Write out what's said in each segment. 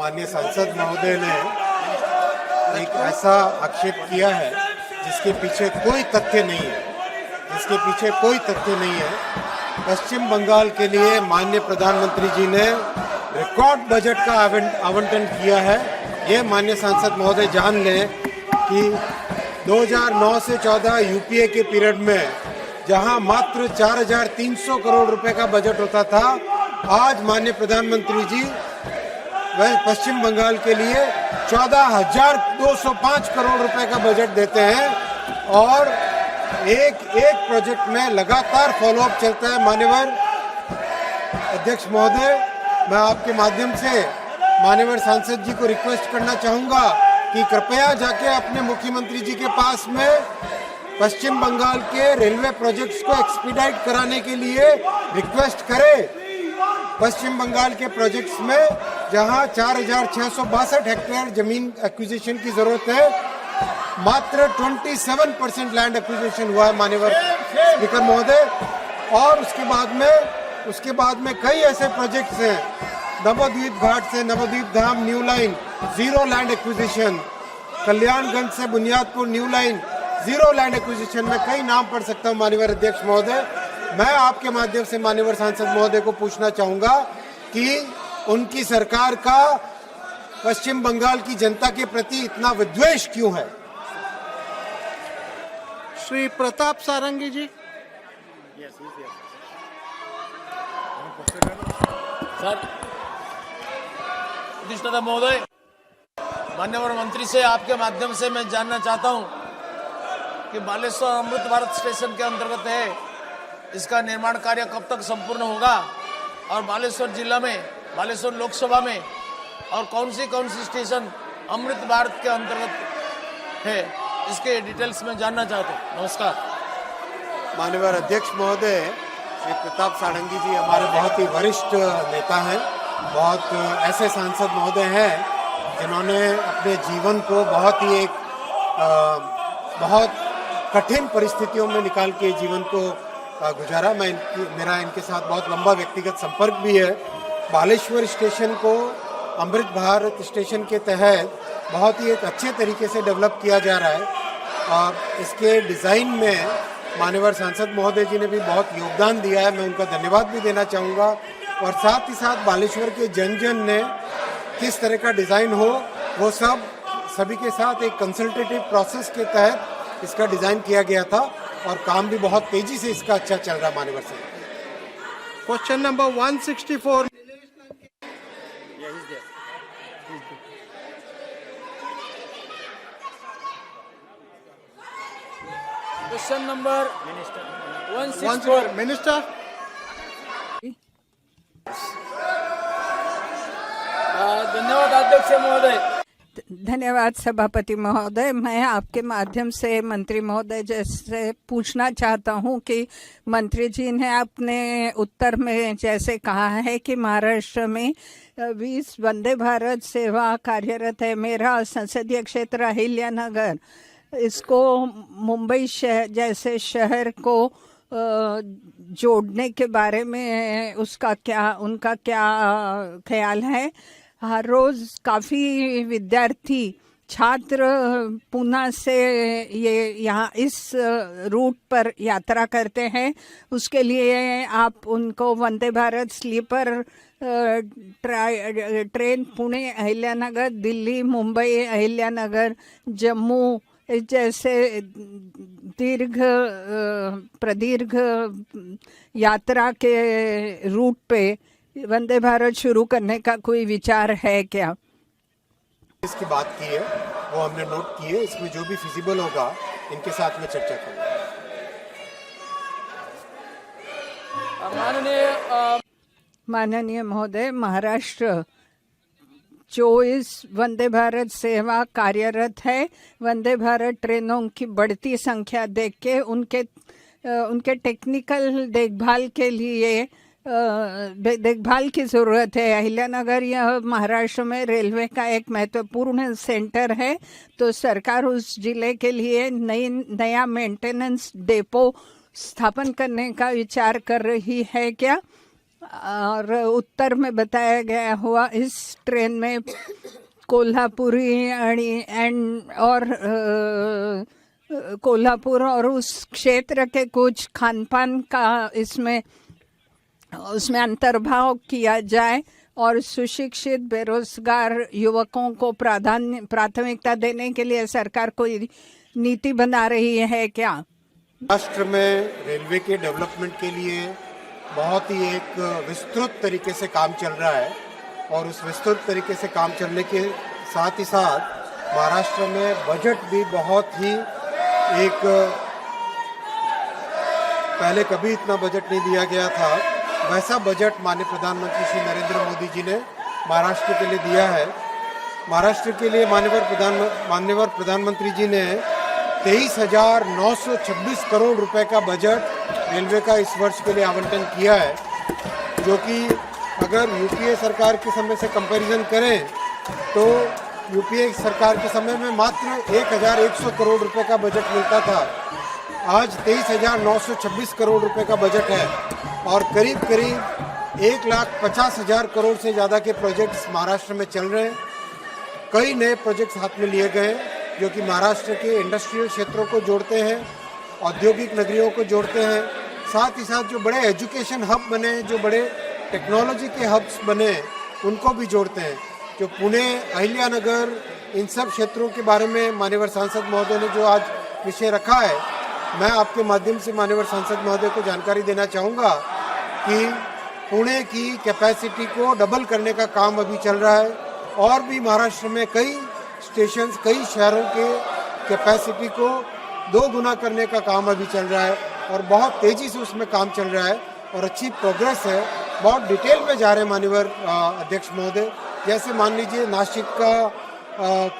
माननीय सांसद महोदय ने एक ऐसा आक्षेप किया है जिसके पीछे कोई तथ्य नहीं है, पश्चिम बंगाल के लिए माननीय प्रधानमंत्री जी ने रिकॉर्ड बजट का आवंटन किया है। ये माननीय सांसद महोदय जान लें कि 2009 से 14 यूपीए के पीरियड में जहां मात्र 4,300 करोड़ रुपए का बजट होता था, आज माननीय प्रधानमंत्री जी वह पश्चिम बंगाल के लिए 14,205 करोड़ रुपए का बजट देते हैं और एक प्रोजेक्ट में लगातार फॉलोअप चलता है। मान्यवर अध्यक्ष महोदय, मैं आपके माध्यम से मान्यवर सांसद जी को रिक्वेस्ट करना चाहूंगा कि कृपया जाके अपने मुख्यमंत्री जी के पास में पश्चिम बंगाल के रेलवे प्रोजेक्ट्स को एक्सपीडाइट कराने के लिए रिक्वेस्ट करें। पश्चिम बंगाल के प्रोजेक्ट्स में जहां 4,662 हेक्टेयर जमीन एक्विजिशन की जरूरत है, मात्र 27% लैंड एक्विजिशन हुआ है माननीय स्पीकर महोदय। और उसके बाद में कई ऐसे प्रोजेक्ट्स हैं, नवद्वीप घाट से Nabadwip Dham new line 0 land acquisition, Kalyanganj से Buniadpur new line 0 land acquisition में कई नाम पढ़ सकता हूं माननीय अध्यक्ष महोदय। मैं आपके माध्यम से माननीय सांसद महोदय को पूछना चाहूंगा कि उनकी सरकार का पश्चिम बंगाल की जनता के प्रति इतना विद्वेष क्यों है। श्री प्रताप सारंगी जी। सर, अधिष्ठाता महोदय, माननीय मंत्री से आपके माध्यम से मैं जानना चाहता हूं कि बालेश्वर अमृत भारत स्टेशन के अंतर्गत है, इसका निर्माण कार्य कब तक संपूर्ण होगा और बालेश्वर जिला में, बालेश्वर लोकसभा में और कौन सी स्टेशन अमृत भारत के अंतर्गत है, इसके डिटेल्स में जानना चाहता हूँ। नमस्कार। माननीय अध्यक्ष महोदय, श्री प्रताप सारंगी जी हमारे बहुत ही वरिष्ठ नेता हैं, बहुत ऐसे सांसद महोदय हैं जिन्होंने अपने जीवन को बहुत कठिन परिस्थितियों में निकाल के जीवन को गुजारा। मेरा इनके साथ बहुत लंबा व्यक्तिगत संपर्क भी है। बालेश्वर स्टेशन को अमृत भारत स्टेशन के तहत बहुत ही एक अच्छे तरीके से डेवलप किया जा रहा है और इसके डिज़ाइन में माननीय सांसद महोदय जी ने भी बहुत योगदान दिया है, मैं उनका धन्यवाद भी देना चाहूँगा। और साथ ही साथ बालेश्वर के जन ने किस तरह का डिज़ाइन हो, वो सभी के साथ एक कंसल्टेटिव प्रोसेस के तहत इसका डिज़ाइन किया गया था और काम भी बहुत तेजी से इसका अच्छा चल रहा है। माननीय sir, question number 164। Question number 164 minister. धन्यवाद अध्यक्ष महोदय। धन्यवाद सभापति महोदय। मैं आपके माध्यम से मंत्री महोदय जैसे पूछना चाहता हूं कि मंत्री जी ने अपने उत्तर में जैसे कहा है कि महाराष्ट्र में 20 वंदे भारत सेवा कार्यरत है। मेरा संसदीय क्षेत्र अहिल्यानगर, इसको मुंबई शहर जैसे शहर को जोड़ने के बारे में उनका क्या ख्याल है। हर रोज़ काफ़ी विद्यार्थी छात्र पूना से यहाँ इस रूट पर यात्रा करते हैं, उसके लिए आप उनको वंदे भारत स्लीपर ट्रेन पुणे अहिल्यानगर, दिल्ली, मुंबई अहिल्यानगर, जम्मू जैसे प्रदीर्घ यात्रा के रूट पे वंदे भारत शुरू करने का कोई विचार है क्या? इसकी बात की है, वो हमने नोट की है। इसमें जो भी फिजिबल होगा इनके साथ में चर्चा करेंगे। माननीय महोदय, महाराष्ट्र जो इस वंदे भारत सेवा कार्यरत है, वंदे भारत ट्रेनों की बढ़ती संख्या देख के उनके टेक्निकल देखभाल के लिए देखभाल की ज़रूरत है। अहिल्यानगर यह महाराष्ट्र में रेलवे का एक महत्वपूर्ण सेंटर है, तो सरकार उस जिले के लिए नया मेंटेनेंस डेपो स्थापन करने का विचार कर रही है क्या? और उत्तर में बताया गया हुआ इस ट्रेन में कोल्हापुरी और कोल्हापुर और उस क्षेत्र के कुछ खान पान का उसमें अंतर्भाव किया जाए और सुशिक्षित बेरोजगार युवकों को प्राथमिकता देने के लिए सरकार कोई नीति बना रही है क्या? राष्ट्र में रेलवे के डेवलपमेंट के लिए बहुत ही एक विस्तृत तरीके से काम चल रहा है और उस विस्तृत तरीके से काम चलने के साथ ही साथ महाराष्ट्र में बजट भी बहुत ही एक पहले कभी इतना बजट नहीं दिया गया था, वैसा बजट माननीय प्रधानमंत्री श्री नरेंद्र मोदी जी ने महाराष्ट्र के लिए दिया है। महाराष्ट्र के लिए माननीय प्रधानमंत्री जी ने 23,926 करोड़ रुपए का बजट रेलवे का इस वर्ष के लिए आवंटन किया है, जो कि अगर यूपीए सरकार के समय से कंपैरिजन करें तो यूपीए सरकार के समय में मात्र 1,100 करोड़ रुपए का बजट मिलता था। आज 23,926 करोड़ रुपए का बजट है और करीब 1,50,000 करोड़ से ज़्यादा के प्रोजेक्ट्स महाराष्ट्र में चल रहे हैं। कई नए प्रोजेक्ट्स हाथ में लिए गए जो कि महाराष्ट्र के इंडस्ट्रियल क्षेत्रों को जोड़ते हैं, औद्योगिक नगरियों को जोड़ते हैं, साथ ही साथ जो बड़े एजुकेशन हब बने, जो बड़े टेक्नोलॉजी के हब्स बने, उनको भी जोड़ते हैं। जो पुणे, अहिल्यानगर, इन सब क्षेत्रों के बारे में माननीय सांसद महोदय ने जो आज विषय रखा है, मैं आपके माध्यम से माननीय सांसद महोदय को जानकारी देना चाहूँगा कि पुणे की कैपेसिटी को डबल करने का काम अभी चल रहा है और भी महाराष्ट्र में कई स्टेशंस, कई शहरों के कैपेसिटी को 2 गुना करने का काम अभी चल रहा है और बहुत तेज़ी से उसमें काम चल रहा है और अच्छी प्रोग्रेस है। बहुत डिटेल में जा रहे हैं माननीय अध्यक्ष महोदय। जैसे मान लीजिए नासिक का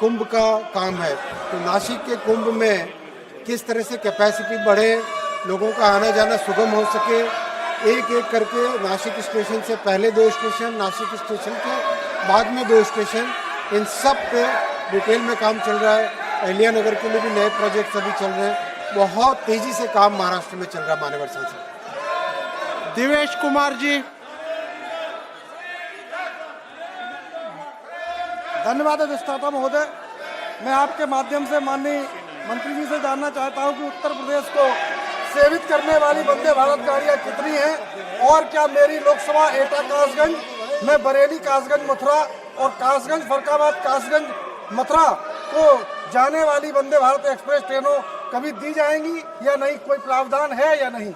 कुंभ का काम है, तो नासिक के कुंभ में किस तरह से कैपेसिटी बढ़े, लोगों का आना जाना सुगम हो सके, एक एक करके नासिक स्टेशन से पहले 2 स्टेशन, नासिक स्टेशन के बाद में 2 स्टेशन, इन सब पे डिटेल में काम चल रहा है। अहिल्यानगर के लिए भी नए प्रोजेक्ट्स अभी चल रहे हैं। बहुत तेजी से काम महाराष्ट्र में चल रहा है माननीय सांसद। दिवेश कुमार जी। धन्यवाद अधिष्ठाता महोदय। मैं आपके माध्यम से माननीय मंत्री जी से जानना चाहता हूं कि उत्तर प्रदेश को सेवित करने वाली वंदे भारत गाड़ियां कितनी हैं और क्या मेरी लोकसभा एटा कासगंज में बरेली कासगंज मथुरा और कासगंज फरक्काबाद कासगंज मथुरा को जाने वाली वंदे भारत एक्सप्रेस ट्रेनों कभी दी जाएंगी या नहीं, कोई प्रावधान है या नहीं?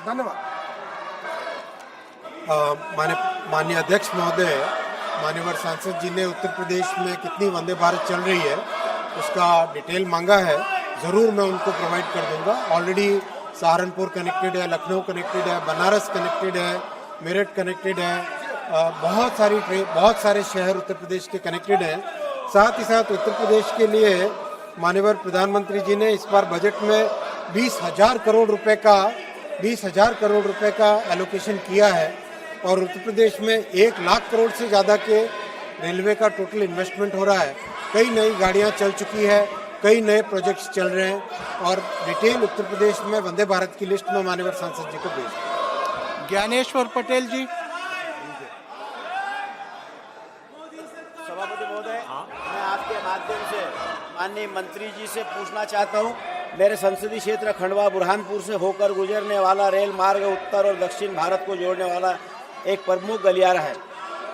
धन्यवाद। माननीय अध्यक्ष महोदय, माननीय सांसद जी ने उत्तर प्रदेश में कितनी वंदे भारत चल रही है उसका डिटेल मांगा है, ज़रूर मैं उनको प्रोवाइड कर दूंगा। ऑलरेडी सहारनपुर कनेक्टेड है, लखनऊ कनेक्टेड है, बनारस कनेक्टेड है, मेरठ कनेक्टेड है, बहुत सारे शहर उत्तर प्रदेश के कनेक्टेड हैं। साथ ही साथ उत्तर प्रदेश के लिए माननीय प्रधानमंत्री जी ने इस बार बजट में 20,000 करोड़ रुपए का एलोकेशन किया है और उत्तर प्रदेश में 1 लाख करोड़ से ज़्यादा के रेलवे का टोटल इन्वेस्टमेंट हो रहा है। कई नई गाड़ियां चल चुकी है, कई नए प्रोजेक्ट्स चल रहे हैं और डिटेल उत्तर प्रदेश में वंदे भारत की लिस्ट में माननीय सांसद जी को भेज। ज्ञानेश्वर पटेल जी। सभापति महोदय, मैं आपके माध्यम से माननीय मंत्री जी से पूछना चाहता हूं, मेरे संसदीय क्षेत्र खंडवा बुरहानपुर से होकर गुजरने वाला रेल मार्ग उत्तर और दक्षिण भारत को जोड़ने वाला एक प्रमुख गलियारा है।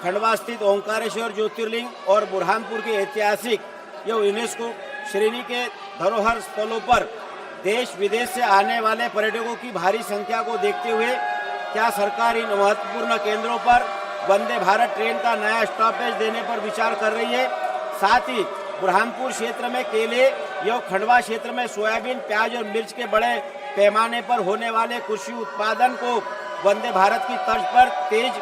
खंडवा स्थित ओंकारेश्वर ज्योतिर्लिंग और बुरहानपुर के ऐतिहासिक एवं यूनेस्को श्रेणी के धरोहर स्थलों पर देश विदेश से आने वाले पर्यटकों की भारी संख्या को देखते हुए क्या सरकार इन महत्वपूर्ण केंद्रों पर वंदे भारत ट्रेन का नया स्टॉपेज देने पर विचार कर रही है? साथ ही बुरहानपुर क्षेत्र में केले एवं खंडवा क्षेत्र में सोयाबीन, प्याज और मिर्च के बड़े पैमाने पर होने वाले कृषि उत्पादन को वंदे भारत की तर्ज पर तेज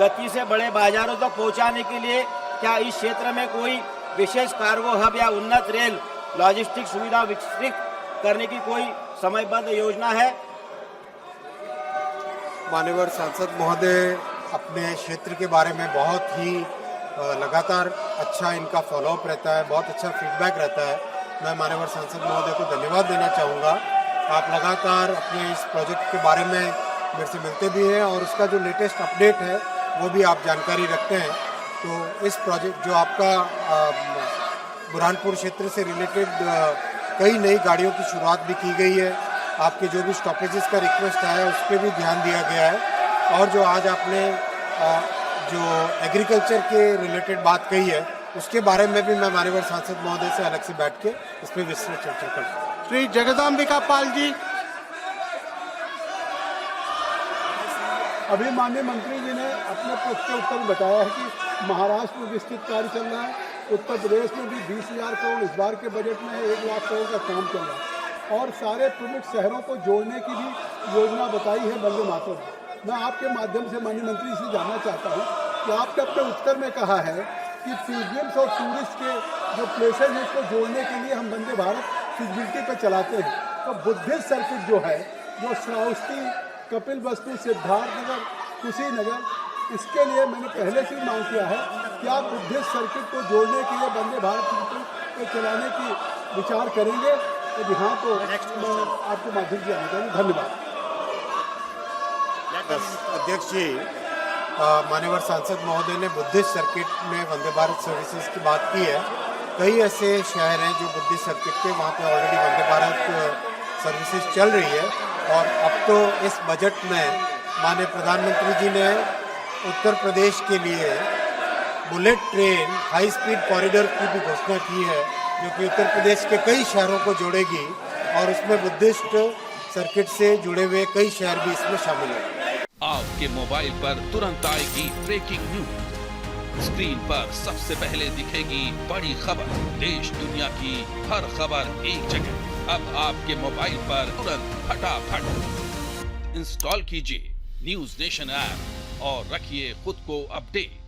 गति से बड़े बाजारों तक पहुंचाने के लिए क्या इस क्षेत्र में कोई विशेष कार्गो हब या उन्नत रेल लॉजिस्टिक सुविधा विकसित करने की कोई समयबद्ध योजना है? माननीय सांसद महोदय अपने क्षेत्र के बारे में बहुत ही लगातार अच्छा इनका फॉलोअप रहता है, बहुत अच्छा फीडबैक रहता है। मैं माननीय सांसद महोदय को धन्यवाद देना चाहूँगा। आप लगातार अपने इस प्रोजेक्ट के बारे में मेरे से मिलते भी हैं और उसका जो लेटेस्ट अपडेट है वो भी आप जानकारी रखते हैं। तो इस प्रोजेक्ट जो आपका बुरहानपुर क्षेत्र से रिलेटेड कई नई गाड़ियों की शुरुआत भी की गई है। आपके जो भी स्टॉपेजेस का रिक्वेस्ट आया है उस पर भी ध्यान दिया गया है। और जो आज आपने जो एग्रीकल्चर के रिलेटेड बात कही है उसके बारे में भी मैं माननीय सांसद महोदय से अलग से बैठ के इस पर विस्तृत चर्चा करूँगा। श्री जगदाम्बिका पाल जी। अभी माननीय मंत्री जी ने अपने प्रश्न के उत्तर में बताया है कि महाराष्ट्र में विस्तृत कार्य चल रहा है, उत्तर प्रदेश में भी 20,000 करोड़ इस बार के बजट में 1 लाख करोड़ का काम चल रहा है और सारे प्रमुख शहरों को जोड़ने की भी योजना बताई है वंदे मातरम। मैं आपके माध्यम से माननीय मंत्री से जानना चाहता हूँ कि आपने अपने उत्तर में कहा है कि पिलग्रिम्स और टूरिस्ट के जो प्लेसेज हैं उसको जोड़ने के लिए हम वंदे भारत फिजिबिलिटी पर चलाते हैं। तो बुद्धिस्ट सर्किट जो है, जो श्रावस्ती, कपिल वस्तु, सिद्धार्थनगर, कुशीनगर, इसके लिए मैंने पहले से ही मांग किया है कि आप बुद्धिस्ट सर्किट को जोड़ने के लिए वंदे भारत फिजिबिलिटी को चलाने की विचार करेंगे। तो हाँ, तो मैं आपके माध्यम से आना चाहूँगा। धन्यवाद। अध्यक्ष जी, माननीय सांसद महोदय ने बुद्धिस्ट सर्किट में वंदे भारत सर्विसेज की बात की है। कई ऐसे शहर हैं जो बुद्धिस्ट सर्किट के वहाँ पे ऑलरेडी वंदे भारत सर्विसेज चल रही है। और अब तो इस बजट में माननीय प्रधानमंत्री जी ने उत्तर प्रदेश के लिए bullet train high speed corridor की भी घोषणा की है, जो कि उत्तर प्रदेश के कई शहरों को जोड़ेगी और उसमें बुद्धिस्ट सर्किट से जुड़े हुए कई शहर भी इसमें शामिल हैं। आपके मोबाइल पर तुरंत आएगी ब्रेकिंग न्यूज। स्क्रीन पर सबसे पहले दिखेगी बड़ी खबर, देश दुनिया की हर खबर एक जगह। अब आपके मोबाइल पर तुरंत फटाफट इंस्टॉल कीजिए न्यूज नेशन ऐप और रखिए खुद को अपडेट।